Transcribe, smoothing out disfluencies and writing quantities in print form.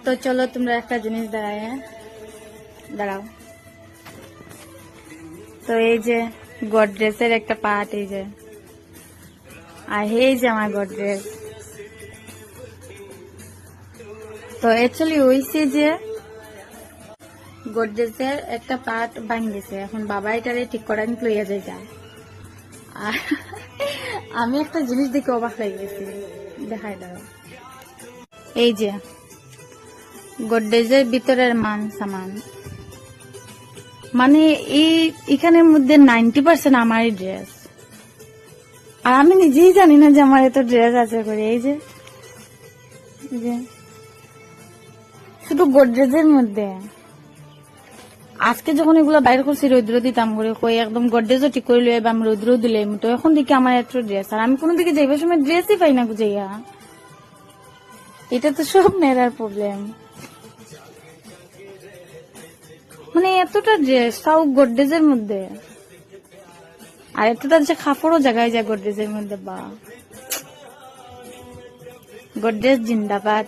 তো চলো তোমরা একটা জিনিস দাঁড়ায়, হ্যাঁ দাঁড়াও। তো এই যে গডরেজের একটা পার্ট, এই যে, আর এই যে আমার গডরেজ। তো অ্যাকচুয়ালি হয়েছে যে গডরেজের একটা পার্ট ভাঙ গেছে, এখন বাবা এটারে ঠিক করা কিন্তু লইয়া যায় যায়। আর আমি একটা জিনিস দেখে অবাক হয়ে গেছি, দেখাই দাও। এই যে গডরেজের ভিতরের মান সামান, মানে এই এখানের মধ্যে 90% আমারই ড্রেস, আর আমি নিজেই জানি না যে আমার এত ড্রেস আছে করে। এই যে শুধু গডরেজের মধ্যে আজকে যখন এগুলো বাইরে করছি রৌদ্র দিতাম করে কই একদম গডরেজও ঠিক করে লইয়া আমি রৌদ্র দিলাম, তো এখন দেখি আমার এত ড্রেস, আর আমি কোনো দিকে যাইবার সময় ড্রেসই পাই না বুঝাইয়া। এটা তো সব মেয়েরার প্রবলেম, মানে এতটা ড্রেস তাও গডরেজের মধ্যে, আর এতটা যে কাপড়ও জায়গায় যায় গডরেজের মধ্যে। বা গডরেজ জিন্দাবাদ।